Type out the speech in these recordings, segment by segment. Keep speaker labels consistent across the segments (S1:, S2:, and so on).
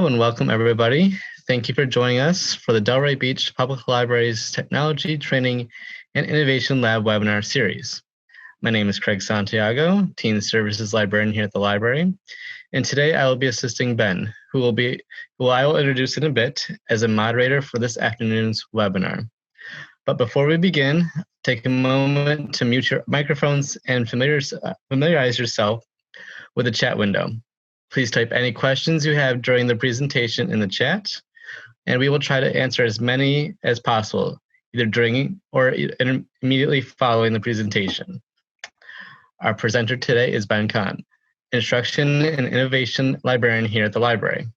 S1: Hello and welcome everybody. Thank you for joining us for the Delray Beach Public Library's Technology, Training, and Innovation Lab webinar series. My name is Craig Santiago, Teen Services Librarian here at the library, and today I will be assisting Ben, who I will introduce in a bit as a moderator for this afternoon's webinar. But before we begin, take a moment to mute your microphones and familiarize yourself with the chat window. Please type any questions you have during the presentation in the chat, and we will try to answer as many as possible, either during or immediately following the presentation. Our presenter today is Ben Kahn, Instruction and Innovation Librarian here at the library.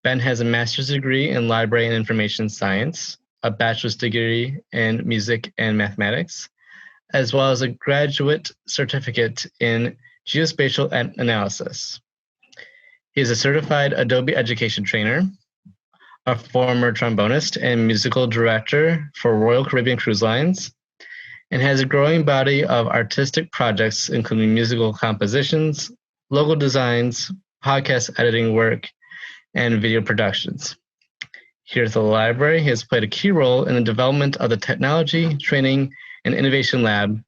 S1: Ben has a master's degree in Library and Information Science, a bachelor's degree in Music and Mathematics, as well as a graduate certificate in Geospatial Analysis. He is a certified Adobe education trainer, a former trombonist and musical director for Royal Caribbean Cruise Lines, and has a growing body of artistic projects, including musical compositions, logo designs, podcast editing work, and video productions. Here at the library, he has played a key role in the development of the Technology, Training, and Innovation Lab,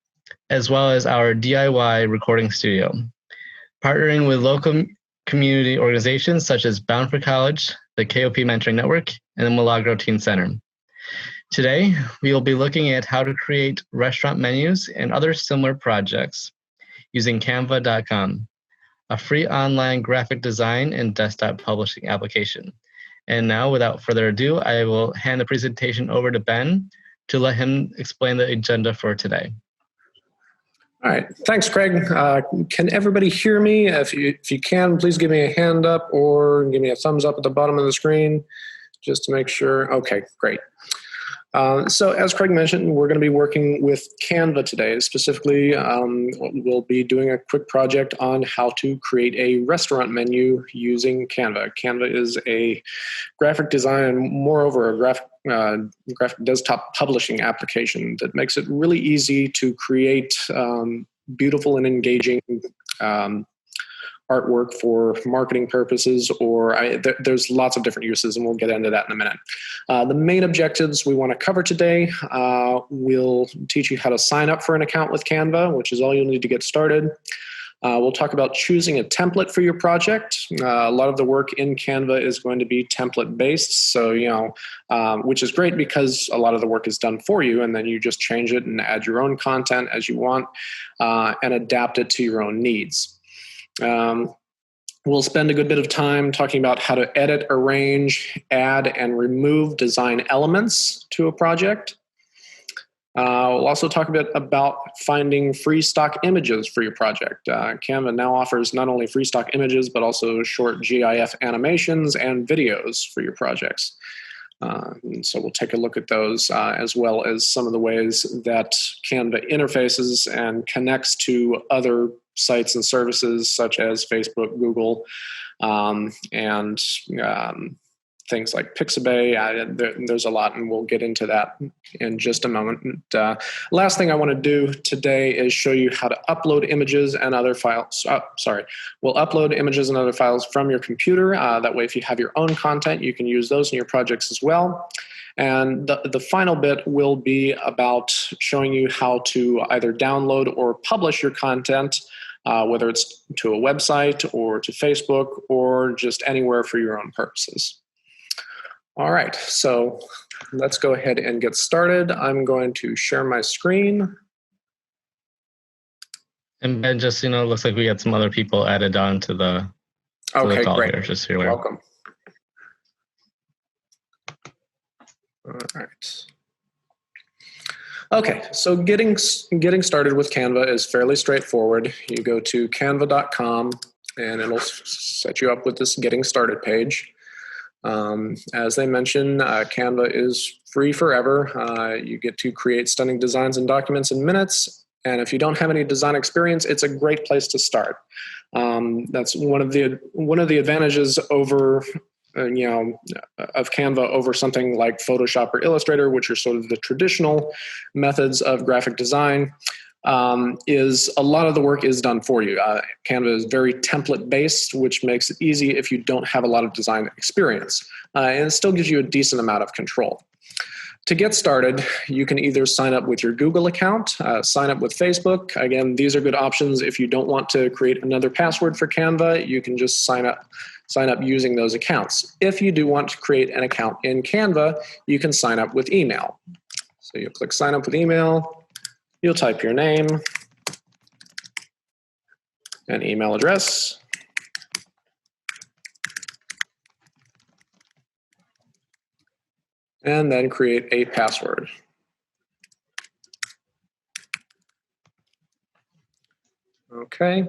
S1: as well as our DIY recording studio, partnering with local community organizations such as Bound for College, the KOP Mentoring Network, and the Milagro Teen Center. Today, we will be looking at how to create restaurant menus and other similar projects using Canva.com, a free online graphic design and desktop publishing application. And now, without further ado, I will hand the presentation over to Ben to let him explain the agenda for today.
S2: All right, thanks, Craig. Can everybody hear me? If you can, please give me a hand up or give me a thumbs up at the bottom of the screen just to make sure. Okay, great. So as Craig mentioned, we're going to be working with Canva today. Specifically, we'll be doing a quick project on how to create a restaurant menu using Canva. Canva is a graphic design and moreover a graphic desktop publishing application that makes it really easy to create beautiful and engaging artwork for marketing purposes, or there's lots of different uses, and we'll get into that in a minute. The main objectives we want to cover today, we'll teach you how to sign up for an account with Canva, which is all you'll need to get started. We'll talk about choosing a template for your project. A lot of the work in Canva is going to be template-based, so which is great because a lot of the work is done for you, and then you just change it and add your own content as you want and adapt it to your own needs. We'll spend a good bit of time talking about how to edit, arrange, add, and remove design elements to a project. We'll also talk a bit about finding free stock images for your project. Canva now offers not only free stock images, but also short GIF animations and videos for your projects. And so we'll take a look at those as well as some of the ways that Canva interfaces and connects to other sites and services such as Facebook, Google, and things like Pixabay. There's a lot, and we'll get into that in just a moment. Last thing I want to do today is show you how to upload images and other files. We'll upload images and other files from your computer. That way, if you have your own content, you can use those in your projects as well. And the final bit will be about showing you how to either download or publish your content, whether it's to a website or to Facebook or just anywhere for your own purposes. All right, so let's go ahead and get started. I'm going to share my screen.
S1: And Ben, just, looks like we got some other people added on to the call
S2: great.
S1: Here. Just here.
S2: Welcome. All right. Okay, so getting started with Canva is fairly straightforward. You go to canva.com and it'll set you up with this getting started page. As they mentioned, Canva is free forever. You get to create stunning designs and documents in minutes. And if you don't have any design experience, it's a great place to start. That's one of the advantages over of Canva over something like Photoshop or Illustrator, which are sort of the traditional methods of graphic design. is a lot of the work is done for you. Canva is very template based, which makes it easy if you don't have a lot of design experience. And it still gives you a decent amount of control. To get started, you can either sign up with your Google account, sign up with Facebook. Again, these are good options. If you don't want to create another password for Canva, you can just sign up using those accounts. If you do want to create an account in Canva, you can sign up with email. So you'll click sign up with email. You'll type your name and email address. And then create a password. Okay.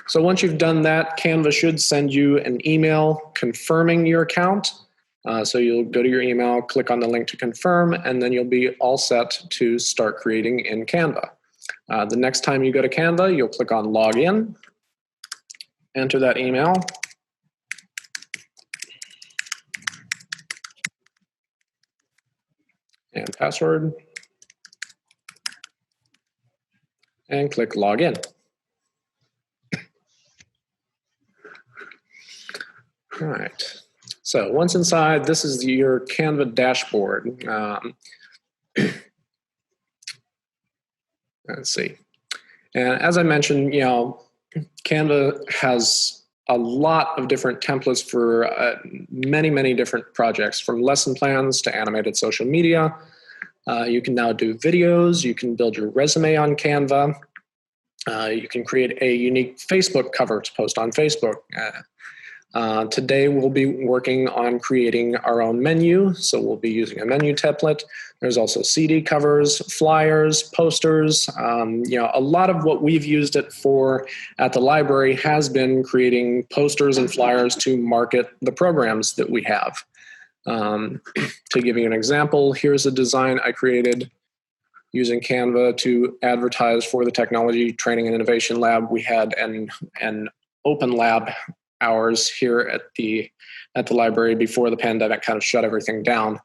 S2: So once you've done that, Canva should send you an email confirming your account. So you'll go to your email, click on the link to confirm, and then you'll be all set to start creating in Canva. The next time you go to Canva, you'll click on Login, enter that email, and password, and click Login. All right. So once inside, this is your Canva dashboard. Let's see. And as I mentioned, Canva has a lot of different templates for many, many different projects, from lesson plans to animated social media. You can now do videos. You can build your resume on Canva. You can create a unique Facebook cover to post on Facebook. Today we'll be working on creating our own menu, so we'll be using a menu template. There's also CD covers, flyers, posters. A lot of what we've used it for at the library has been creating posters and flyers to market the programs that we have. To give you an example, here's a design I created using Canva to advertise for the Technology Training and Innovation Lab. We had an open lab hours here at the library before the pandemic kind of shut everything down.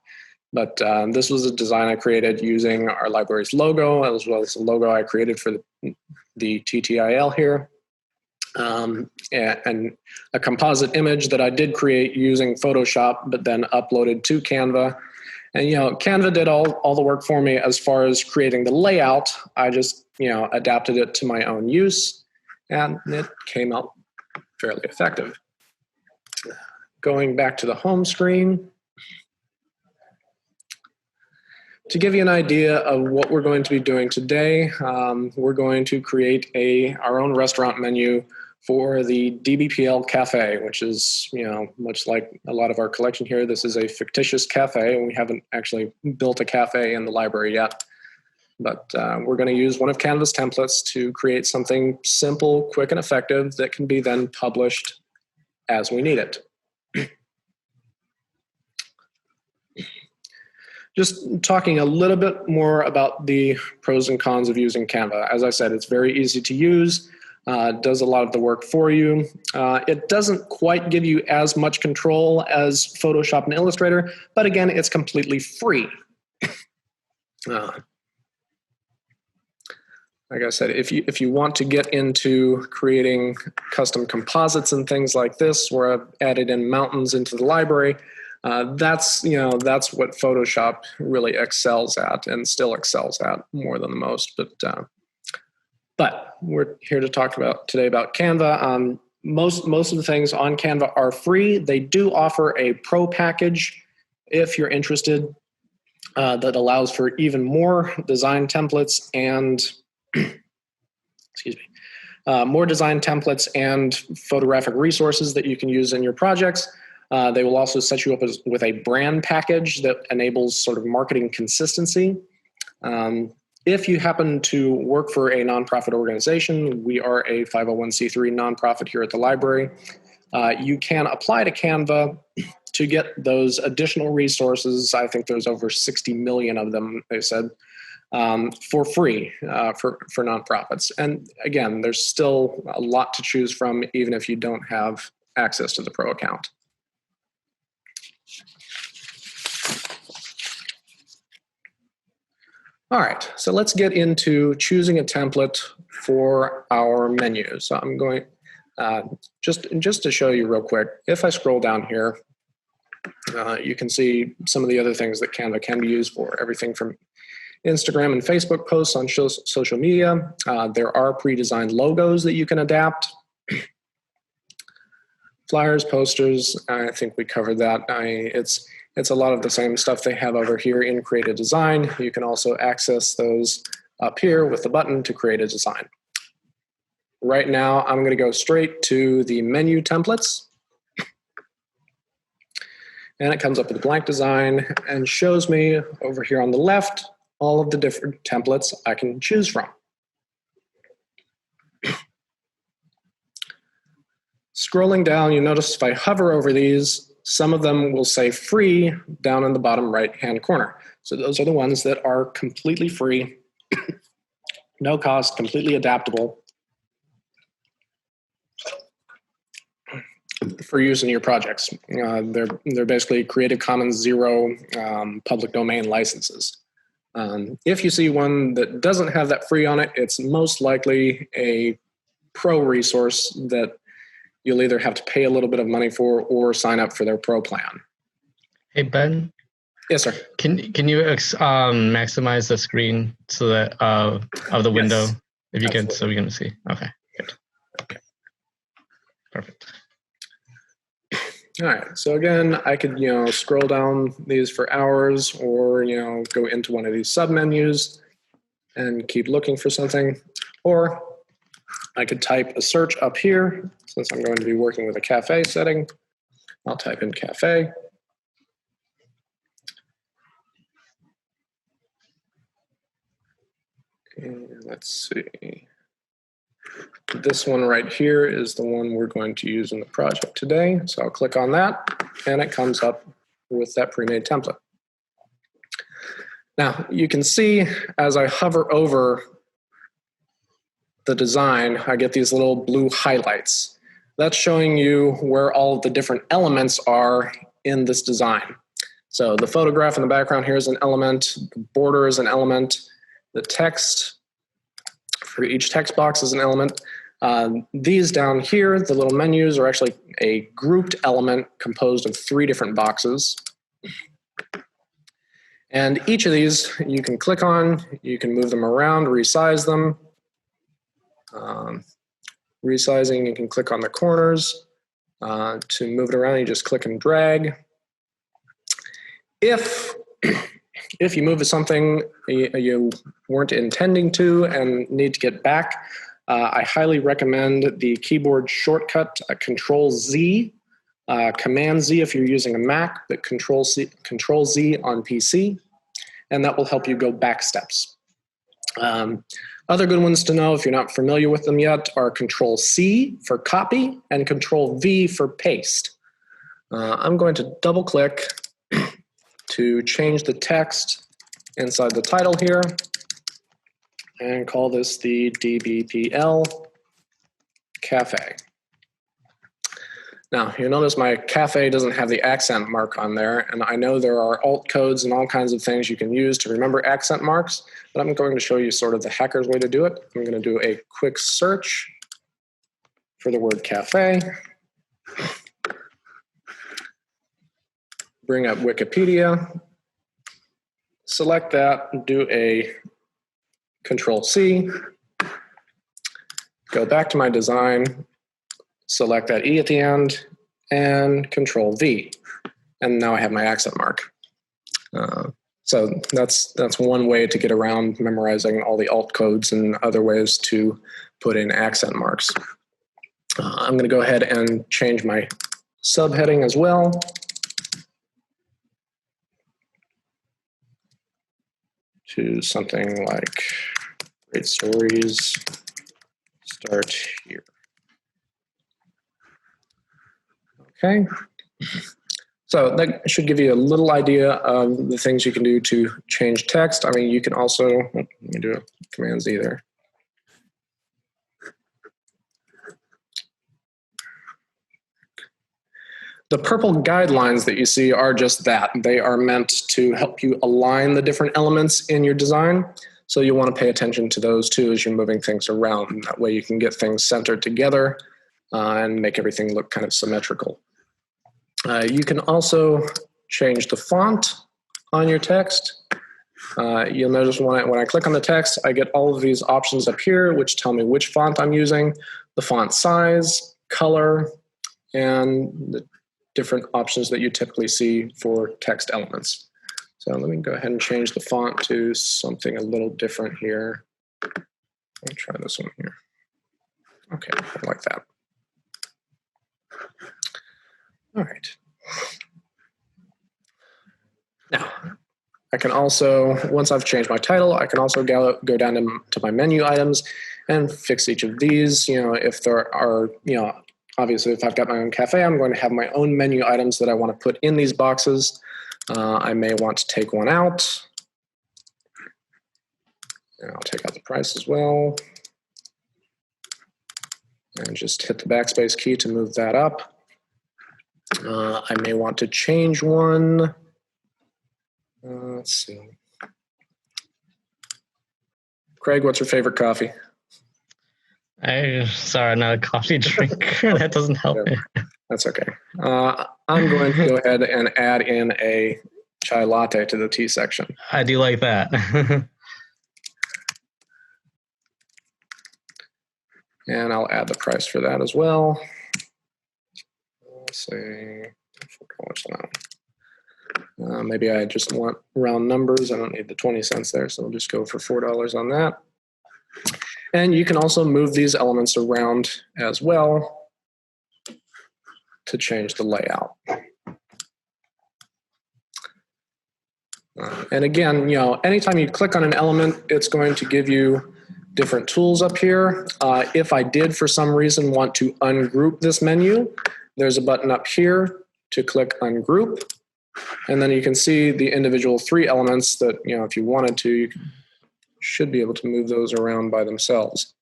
S2: But this was a design I created using our library's logo, as well as the logo I created for the TTIL here, and a composite image that I did create using Photoshop, but then uploaded to Canva. And Canva did all the work for me as far as creating the layout. I just adapted it to my own use, and it came out fairly effective. Going back to the home screen, to give you an idea of what we're going to be doing today, we're going to create our own restaurant menu for the DBPL Cafe, which is, much like a lot of our collection here, this is a fictitious cafe, and we haven't actually built a cafe in the library yet. But we're going to use one of Canva's templates to create something simple, quick, and effective that can be then published as we need it. Just talking a little bit more about the pros and cons of using Canva. As I said, it's very easy to use, does a lot of the work for you. It doesn't quite give you as much control as Photoshop and Illustrator, but again, it's completely free. Like I said, if you want to get into creating custom composites and things like this, where I've added in mountains into the library, that's what Photoshop really excels at, and still excels at more than the most. But we're here to talk today about Canva. Most of the things on Canva are free. They do offer a pro package if you're interested, that allows for even more design templates and more design templates and photographic resources that you can use in your projects. They will also set you up with a brand package that enables sort of marketing consistency. If you happen to work for a nonprofit organization, we are a 501c3 nonprofit here at the library, you can apply to Canva to get those additional resources. I think there's over 60 million of them, they said, for free for nonprofits. And again, there's still a lot to choose from, even if you don't have access to the pro account. All right, so let's get into choosing a template for our menu. So I'm going, just to show you real quick, if I scroll down here, you can see some of the other things that Canva can be used for, everything from Instagram and Facebook posts on social media. There are pre-designed logos that you can adapt. Flyers, posters, I think we covered that. It's a lot of the same stuff they have over here in Create a Design. You can also access those up here with the button to create a design. Right now, I'm going to go straight to the menu templates. And it comes up with a blank design and shows me over here on the left all of the different templates I can choose from. Scrolling down, you notice if I hover over these, some of them will say free down in the bottom right-hand corner. So those are the ones that are completely free, no cost, completely adaptable for use in your projects. They're basically Creative Commons Zero public domain licenses. If you see one that doesn't have that free on it, it's most likely a pro resource that you'll either have to pay a little bit of money for or sign up for their pro plan.
S1: Hey, Ben.
S2: Yes, sir.
S1: Can you maximize the screen so that of the window,
S2: yes,
S1: if you
S2: absolutely.
S1: can, so we can see? Okay, good.
S2: Okay.
S1: Perfect.
S2: All right. So again, I could scroll down these for hours, or go into one of these submenus and keep looking for something, or I could type a search up here. Since I'm going to be working with a cafe setting, I'll type in cafe. And let's see. This one right here is the one we're going to use in the project today. So I'll click on that, and it comes up with that pre-made template. Now, you can see as I hover over the design, I get these little blue highlights. That's showing you where all of the different elements are in this design. So the photograph in the background here is an element, the border is an element, the text for each text box is an element. These down here, the little menus, are actually a grouped element composed of 3 different boxes. And each of these you can click on, you can move them around, resize them. Resizing, you can click on the corners. To move it around, you just click and drag. If you move something you weren't intending to and need to get back, I highly recommend the keyboard shortcut Control-Z, Command-Z if you're using a Mac, but Control-Z on PC, and that will help you go back steps. Other good ones to know if you're not familiar with them yet are Control-C for copy and Control-V for paste. I'm going to double-click to change the text inside the title here and call this the DBPL Cafe. Now, you'll notice my cafe doesn't have the accent mark on there, and I know there are alt codes and all kinds of things you can use to remember accent marks, but I'm going to show you sort of the hacker's way to do it. I'm going to do a quick search for the word cafe. Bring up Wikipedia, select that, do a Control-C, go back to my design, select that E at the end, and Control-V. And now I have my accent mark. So that's one way to get around memorizing all the alt codes and other ways to put in accent marks. I'm going to go ahead and change my subheading as well. To something like great stories start here. Okay. So that should give you a little idea of the things you can do to change text. I mean, you can also, let me do a Command-Z there. The purple guidelines that you see are just that. They are meant to help you align the different elements in your design. So you want to pay attention to those too as you're moving things around. That way you can get things centered together and make everything look kind of symmetrical. You can also change the font on your text. You'll notice when I click on the text, I get all of these options up here, which tell me which font I'm using, the font size, color, and the different options that you typically see for text elements. So let me go ahead and change the font to something a little different here. I'll try this one here. Okay, I like that. All right. Now, I can also, once I've changed my title, I can also go down to my menu items and fix each of these. If there are, obviously if I've got my own cafe, I'm going to have my own menu items that I want to put in these boxes. I may want to take one out. And I'll take out the price as well. And just hit the backspace key to move that up. I may want to change one. Let's see. Craig, what's your favorite coffee?
S1: Sorry, I'm not a coffee drinker. That doesn't help me.
S2: That's okay. I'm going to go ahead and add in a chai latte to the tea section.
S1: I do like that.
S2: And I'll add the price for that as well. Let's see. I forgot what's that. Maybe I just want round numbers. I don't need the 20 cents there, so I'll just go for $4 on that. And you can also move these elements around as well to change the layout. And again, anytime you click on an element, it's going to give you different tools up here. If I did, for some reason, want to ungroup this menu, there's a button up here to click ungroup. And then you can see the individual 3 elements that, if you wanted to, you should be able to move those around by themselves.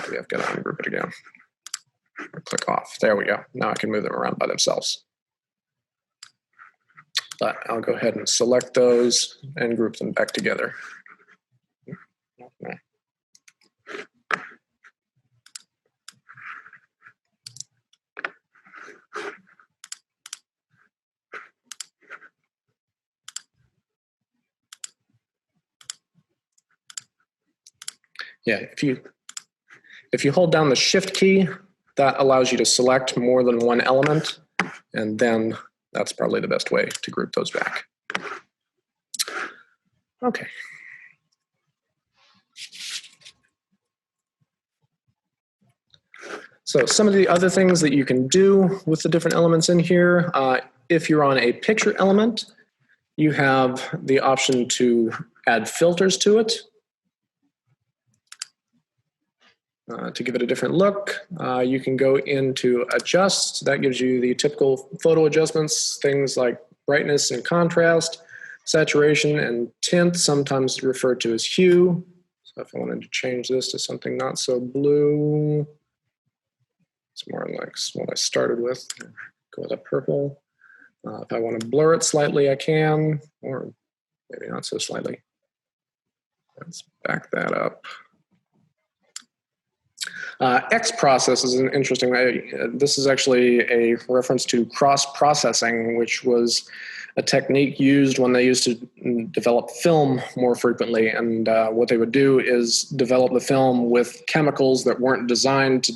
S2: Maybe I've got to ungroup it again. Click off. There we go. Now I can move them around by themselves. But I'll go ahead and select those and group them back together. Yeah, if you hold down the Shift key, that allows you to select more than one element, and then that's probably the best way to group those back. Okay. So some of the other things that you can do with the different elements in here, if you're on a picture element, you have the option to add filters to it. To give it a different look, you can go into adjust. That gives you the typical photo adjustments, things like brightness and contrast, saturation and tint, sometimes referred to as hue. So if I wanted to change this to something not so blue, it's more like what I started with. Go with a purple. If I want to blur it slightly, I can, or maybe not so slightly. Let's back that up. X process is an interesting way. This is actually a reference to cross-processing, which was a technique used when they used to develop film more frequently. And what they would do is develop the film with chemicals that weren't designed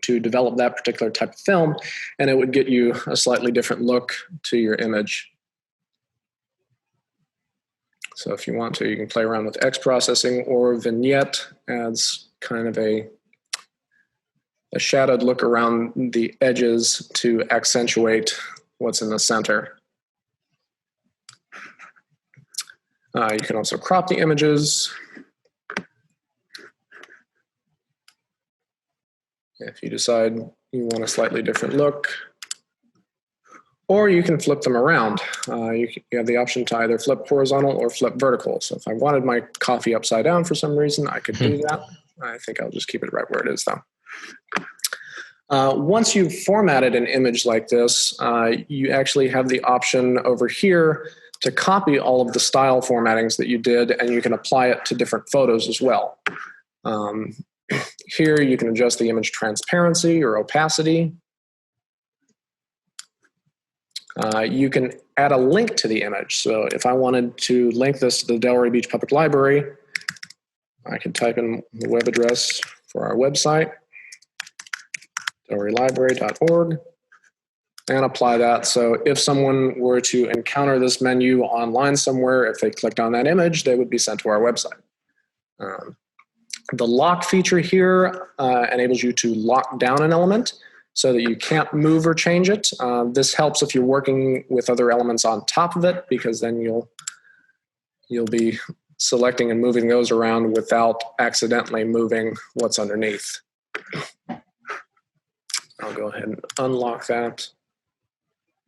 S2: to develop that particular type of film, and it would get you a slightly different look to your image. So if you want to, you can play around with X processing, or vignette adds kind of a shadowed look around the edges to accentuate what's in the center. You can also crop the images. If you decide you want a slightly different look, or you can flip them around. You have the option to either flip horizontal or flip vertical. So if I wanted my coffee upside down for some reason, I could do that. I think I'll just keep it right where it is though. Once you've formatted an image like this, you actually have the option over here to copy all of the style formattings that you did, and you can apply it to different photos as well. Here you can adjust the image transparency or opacity. You can add a link to the image. So if I wanted to link this to the Delray Beach Public Library, I can type in the web address for our website, delraylibrary.org, and apply that. So if someone were to encounter this menu online somewhere, if they clicked on that image, they would be sent to our website. The lock feature here enables you to lock down an element so that you can't move or change it. This helps if you're working with other elements on top of it, because then you'll be selecting and moving those around without accidentally moving what's underneath. I'll go ahead and unlock that.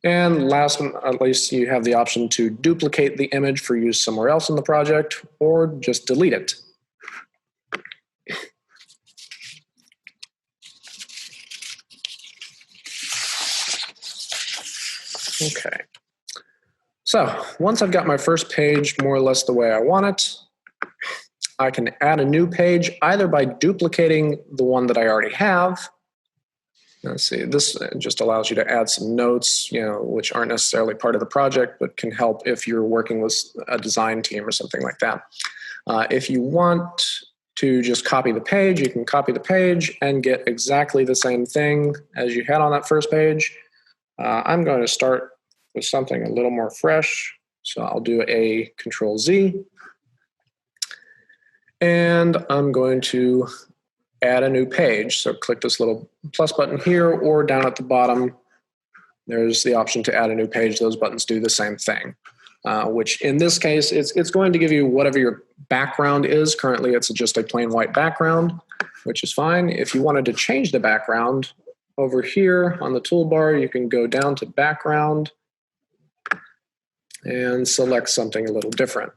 S2: And last but not least, you have the option to duplicate the image for use somewhere else in the project, or just delete it. Okay. So once I've got my first page more or less the way I want it, I can add a new page either by duplicating the one that I already have. Let's see, this just allows you to add some notes, which aren't necessarily part of the project, but can help if you're working with a design team or something like that. If you want to just copy the page, you can copy the page and get exactly the same thing as you had on that first page. I'm going to start with something a little more fresh. So I'll do a Control-Z. And I'm going to add a new page. So click this little plus button here, or down at the bottom, there's the option to add a new page. Those buttons do the same thing, which in this case, it's going to give you whatever your background is. Currently, it's just a plain white background, which is fine. If you wanted to change the background, over here on the toolbar, you can go down to background and select something a little different.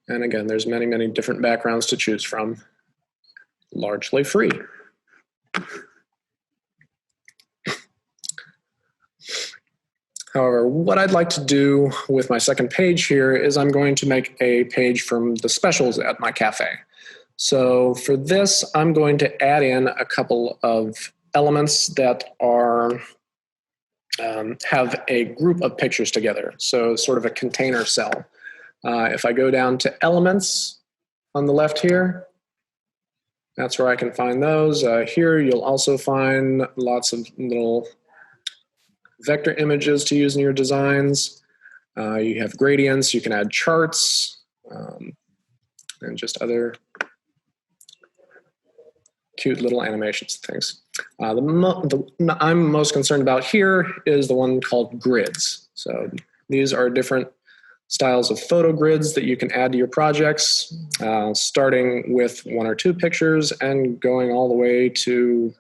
S2: And again, there's many, many different backgrounds to choose from, largely free. However, what I'd like to do with my second page here is I'm going to make a page from the specials at my cafe. So for this, I'm going to add in a couple of elements that are have a group of pictures together, so sort of a container cell. If I go down to elements on the left here, that's where I can find those. Here you'll also find lots of little vector images to use in your designs. You have gradients, you can add charts, and just other cute little animations and things. The I'm most concerned about here is the one called grids. So these are different styles of photo grids that you can add to your projects, starting with 1 or 2 pictures and going all the way to,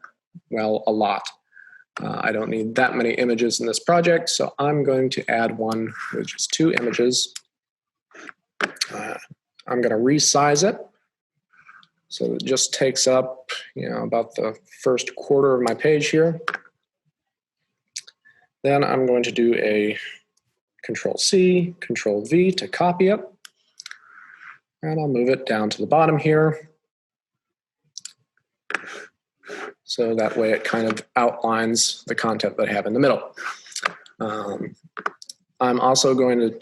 S2: well, a lot. I don't need that many images in this project, so I'm going to add one with just 2 images. I'm going to resize it so it just takes up, about the first quarter of my page here. Then I'm going to do a Control-C, Control-V to copy it. And I'll move it down to the bottom here. So that way it kind of outlines the content that I have in the middle. I'm also going to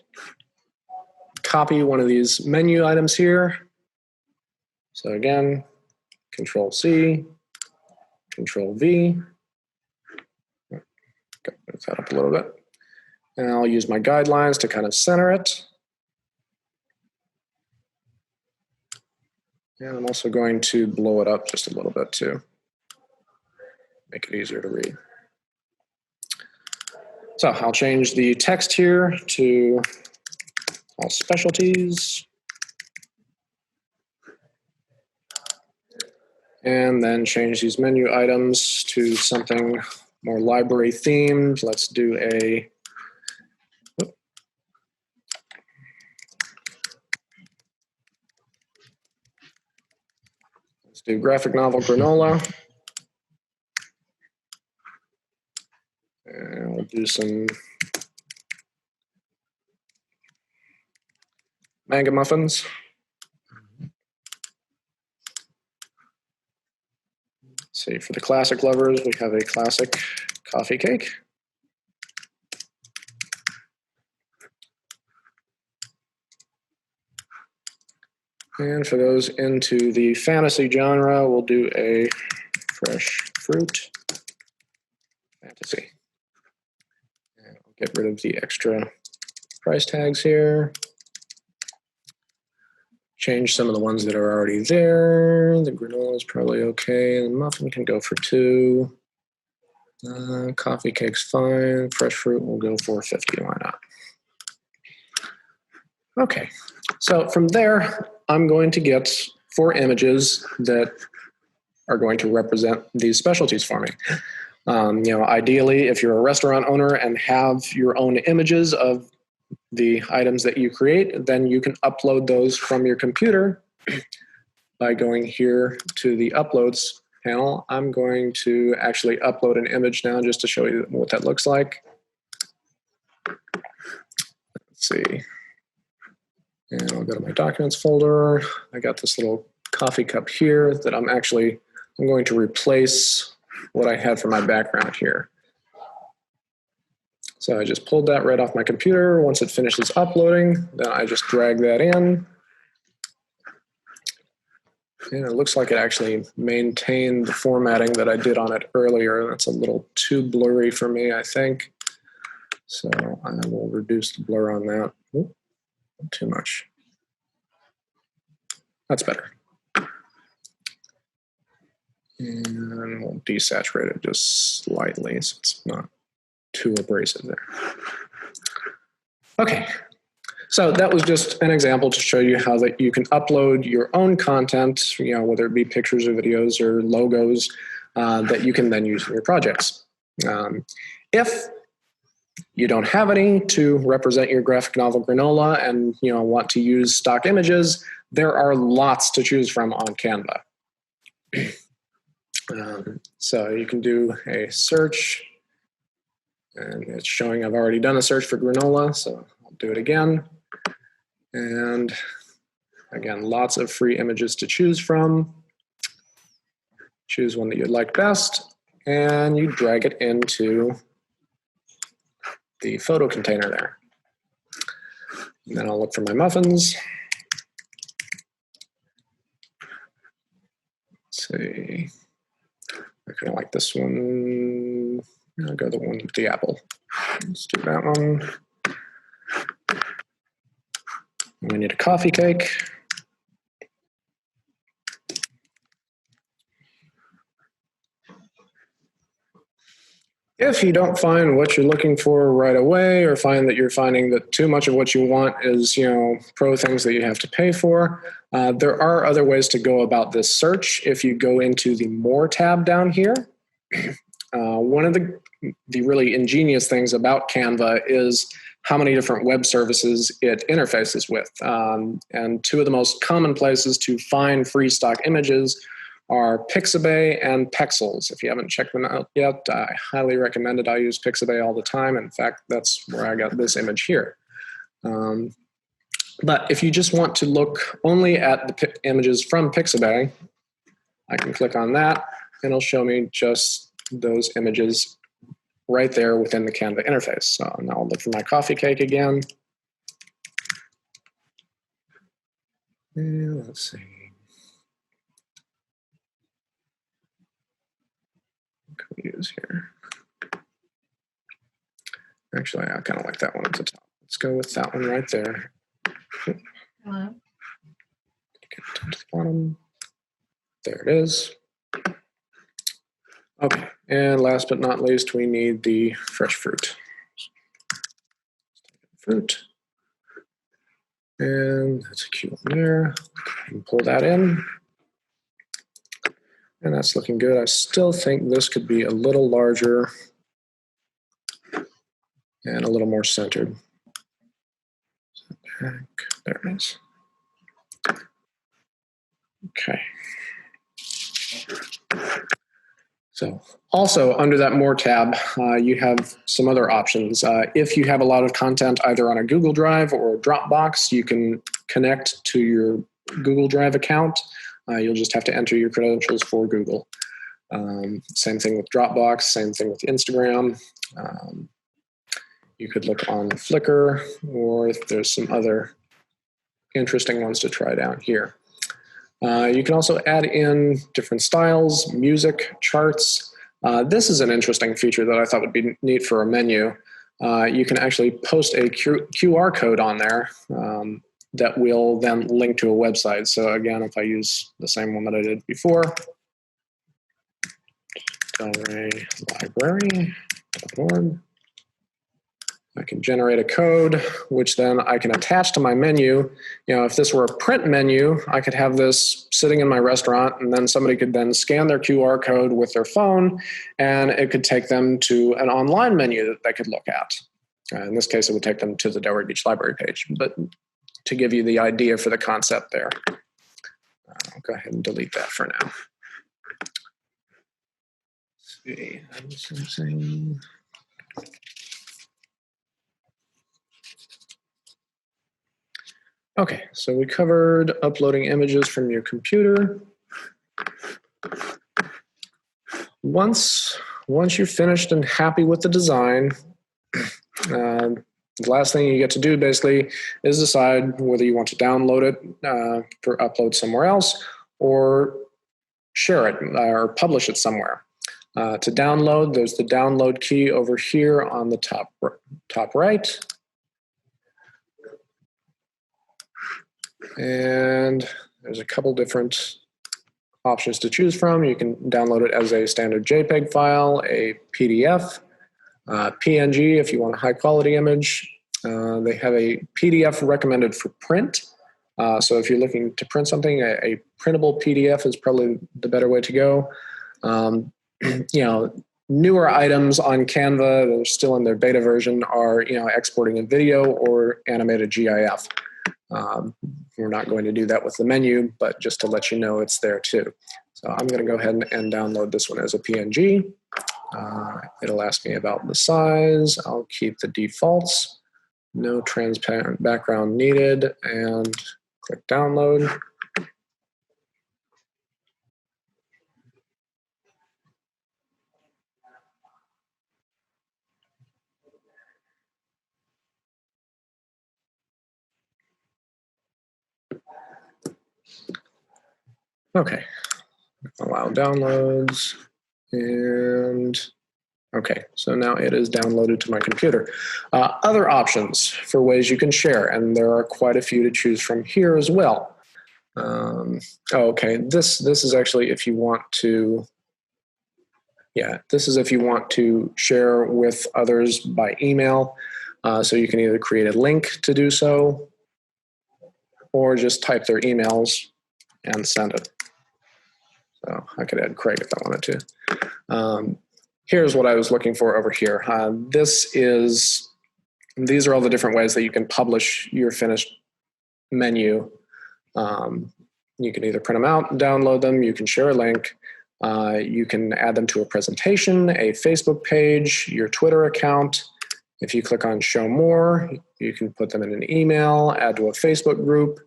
S2: copy one of these menu items here. So again, Control-C, Control-V. Move that up a little bit. And I'll use my guidelines to kind of center it. And I'm also going to blow it up just a little bit too. Make it easier to read. So I'll change the text here to all specialties. And then change these menu items to something more library themed. Let's do a Let's do graphic novel granola. And we'll do some manga muffins. See, for the classic lovers, we have a classic coffee cake. And for those into the fantasy genre, we'll do a fresh fruit fantasy. And I'll get rid of the extra price tags here. Change some of the ones that are already there. The granola is probably okay. The muffin can go for $2. Coffee cake's fine. Fresh fruit will go for $50. Why not? Okay. So from there, I'm going to get 4 images that are going to represent these specialties for me. Ideally, if you're a restaurant owner and have your own images of the items that you create, then you can upload those from your computer by going here to the uploads panel. I'm going to actually upload an image now just to show you what that looks like. Let's see. And I'll go to my documents folder. I got this little coffee cup here that I'm going to replace what I had for my background here. So I just pulled that right off my computer. Once it finishes uploading, then I just drag that in. And it looks like it actually maintained the formatting that I did on it earlier. That's a little too blurry for me, I think. So I will reduce the blur on that. Oop, not too much. That's better. And we'll desaturate it just slightly so it's not too abrasive there. Okay, so that was just an example to show you how that you can upload your own content, whether it be pictures or videos or logos that you can then use in your projects. If you don't have any to represent your graphic novel granola and want to use stock images, there are lots to choose from on Canva. So you can do a search. And it's showing I've already done a search for granola, so I'll do it again. And again, lots of free images to choose from. Choose one that you like best, and you drag it into the photo container there. And then I'll look for my muffins. Let's see. I kind of like this one. I'll go the one with the apple. Let's do that one. We need a coffee cake. If you don't find what you're looking for right away, or find that you're finding that too much of what you want is, pro things that you have to pay for, there are other ways to go about this search. If you go into the More tab down here, one of the really ingenious things about Canva is how many different web services it interfaces with. And 2 of the most common places to find free stock images are Pixabay and Pexels. If you haven't checked them out yet, I highly recommend it. I use Pixabay all the time. In fact, that's where I got this image here. But if you just want to look only at the images from Pixabay, I can click on that, and it'll show me just those images right there within the Canva interface. So now I'll look for my coffee cake again. And let's see. What can we use here? Actually, I kind of like that one at the top. Let's go with that one right there.
S3: Hello.
S2: Get to the bottom. There it is. Okay, and last but not least, we need the fresh fruit. Fruit. And that's a cute one there. And pull that in. And that's looking good. I still think this could be a little larger and a little more centered. There it is. Okay. So also under that More tab, you have some other options. If you have a lot of content either on a Google Drive or Dropbox, you can connect to your Google Drive account. You'll just have to enter your credentials for Google. Same thing with Dropbox, same thing with Instagram. You could look on Flickr, or if there's some other interesting ones to try down here. You can also add in different styles, music, charts. This is an interesting feature that I thought would be neat for a menu. You can actually post a QR code on there that will then link to a website. So again, if I use the same one that I did before, delraylibrary.org, I can generate a code, which then I can attach to my menu. You know, if this were a print menu, I could have this sitting in my restaurant, and then somebody could then scan their QR code with their phone, and it could take them to an online menu that they could look at. In this case, it would take them to the Delray Beach Library page, but to give you the idea for the concept there. I'll go ahead and delete that for now. Let's see. Okay, so we covered uploading images from your computer. Once you're finished and happy with the design, the last thing you get to do basically is decide whether you want to download it for upload somewhere else or share it or publish it somewhere. To download, there's the download key over here on the top right. And there's a couple different options to choose from. You can download it as a standard JPEG file, a PDF, PNG if you want a high quality image. They have a PDF recommended for print. So if you're looking to print something, a printable PDF is probably the better way to go. You know, newer items on Canva, they're still in their beta version, are, you know, exporting a video or animated GIF. We're not going to do that with the menu, but just to let you know it's there too. So I'm going to go ahead and download this one as a PNG. It'll ask me about the size. I'll keep the defaults. No transparent background needed, and click download. Okay, allow downloads, and okay, so now it is downloaded to my computer. Other options for ways you can share, and there are quite a few to choose from here as well. Okay, this is actually if you want to, this is if you want to share with others by email. So you can either create a link to do so, or just type their emails and send it. So I could add Craig if I wanted to. Here's what I was looking for over here. These are all the different ways that you can publish your finished menu. You can either print them out and download them. You can share a link. You can add them to a presentation, a Facebook page, your Twitter account. If you click on Show More, you can put them in an email, add to a Facebook group.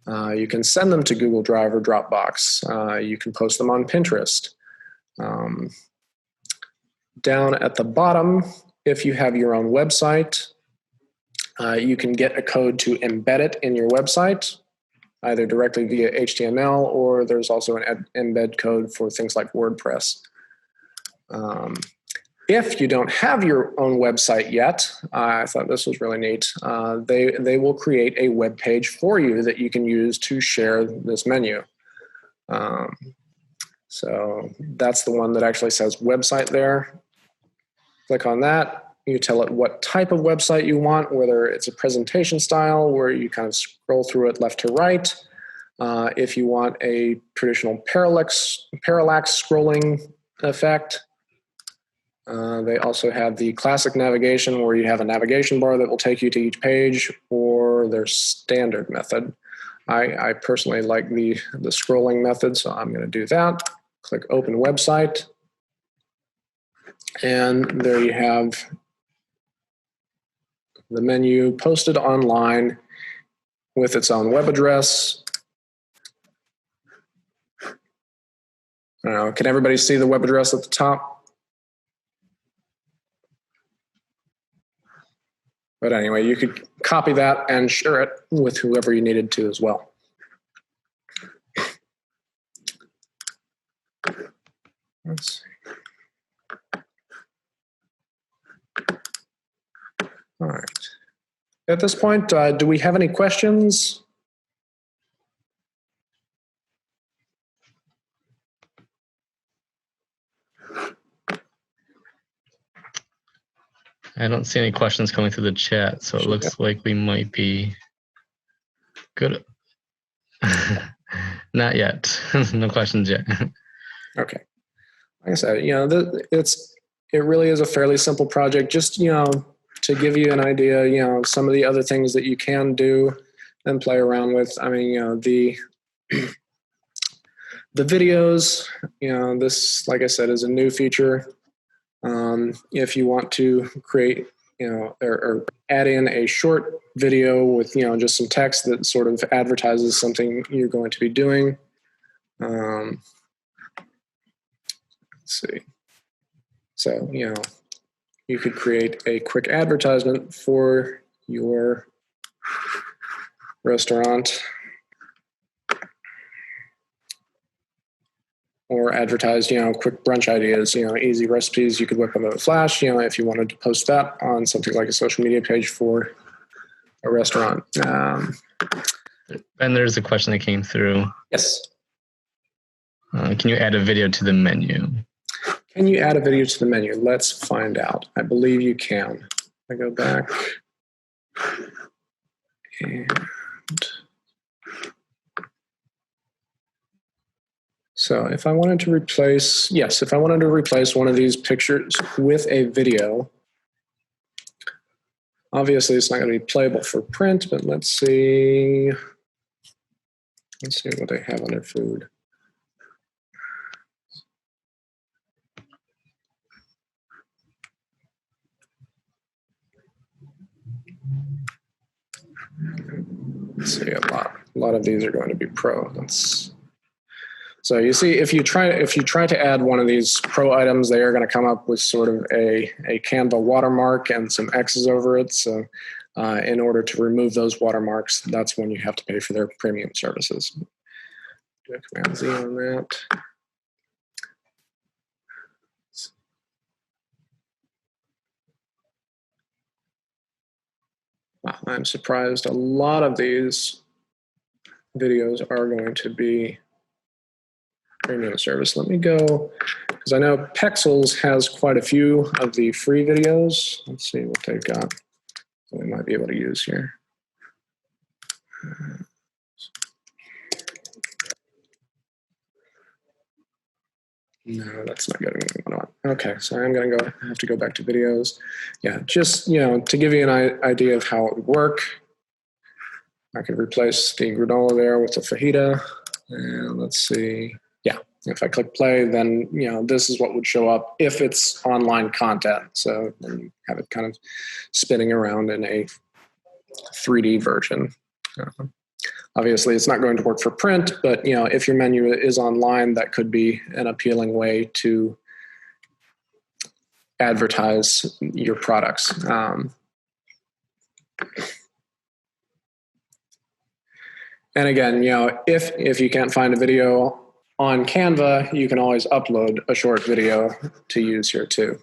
S2: You can send them to Google Drive or Dropbox. You can post them on Pinterest. Down at the bottom, if you have your own website, you can get a code to embed it in your website, either directly via HTML, or there's also an embed code for things like WordPress. If you don't have your own website yet, I thought this was really neat. They will create a web page for you that you can use to share this menu. So that's the one that actually says website there. Click on that. You tell it what type of website you want, whether it's a presentation style where you kind of scroll through it left to right. If you want a traditional parallax scrolling effect. They also have the classic navigation where you have a navigation bar that will take you to each page, or their standard method. I personally like the scrolling method, so I'm going to do that. Click Open Website. And there you have the menu posted online with its own web address. I don't know, can everybody see the web address at the top? But anyway, you could copy that and share it with whoever you needed to as well. Let's see. All right. At this point, do we have any questions?
S1: I don't see any questions coming through the chat, so it looks like we might be good. Not yet. No questions yet.
S2: Okay. Like I said, it really is a fairly simple project. Just, to give you an idea, some of the other things that you can do and play around with. I mean, the videos, this, like I said, is a new feature. If you want to create, or add in a short video with, just some text that sort of advertises something you're going to be doing. Let's see. So, you could create a quick advertisement for your restaurant or advertise, quick brunch ideas, easy recipes you could whip up a flash, if you wanted to post that on something like a social media page for a restaurant.
S1: And there's a question that came through.
S2: Yes.
S1: Can you add a video to the menu?
S2: Can you add a video to the menu? Let's find out. I believe you can. I go back and so if I wanted to replace, if I wanted to replace one of these pictures with a video, obviously it's not going to be playable for print, but let's see what they have under food. Let's see, a lot of these are going to be pro. So you see, if you try to add one of these pro items, they are going to come up with sort of a Canva watermark and some X's over it. So in order to remove those watermarks, that's when you have to pay for their premium services. Do a Command Z on that. Wow, I'm surprised a lot of these videos are going to be premium service. Let me go, because I know Pexels has quite a few of the free videos. Let's see what they've got that we might be able to use here. No, that's not getting what I want. Okay, so I'm going to have to go back to videos. Yeah, just, to give you an idea of how it would work, I could replace the granola there with the fajita. And let's see. Yeah, if I click play, then, this is what would show up if it's online content. So then you have it kind of spinning around in a 3D version. Obviously, it's not going to work for print, but if your menu is online, that could be an appealing way to advertise your products. And again, if you can't find a video on Canva, you can always upload a short video to use here too.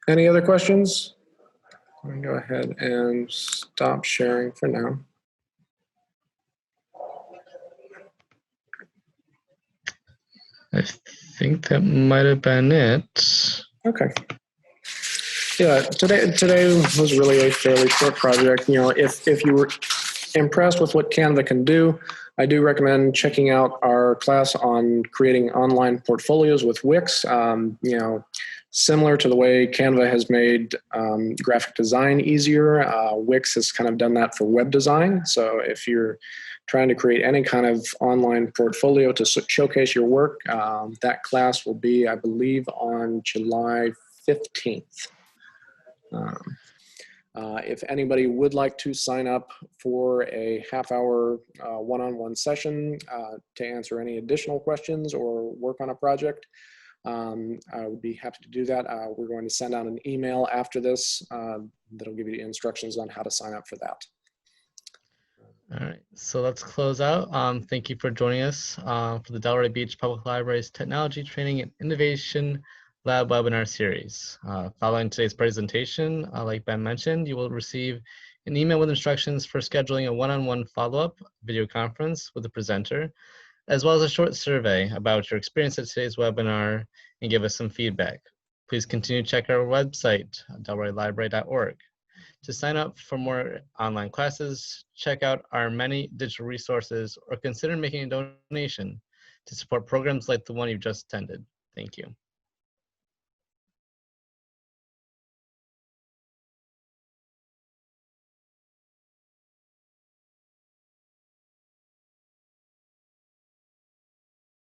S2: Any other questions? I'm going to go ahead and stop sharing for now.
S1: I think that might have been it.
S2: Okay. Yeah, today was really a fairly short project. If impressed with what Canva can do, I do recommend checking out our class on creating online portfolios with Wix. Similar to the way Canva has made graphic design easier, Wix has kind of done that for web design. So if you're trying to create any kind of online portfolio to showcase your work, that class will be, I believe, on July 15th. If anybody would like to sign up for a half-hour one-on-one session to answer any additional questions or work on a project, I would be happy to do that. We're going to send out an email after this that'll give you instructions on how to sign up for that.
S1: All right, so let's close out. Thank you for joining us for the Delray Beach Public Library's Technology Training and Innovation Lab webinar series. Following today's presentation, like Ben mentioned, you will receive an email with instructions for scheduling a one-on-one follow-up video conference with the presenter, as well as a short survey about your experience at today's webinar and give us some feedback. Please continue to check our website, delraylibrary.org. To sign up for more online classes, check out our many digital resources or consider making a donation to support programs like the one you just attended. Thank you.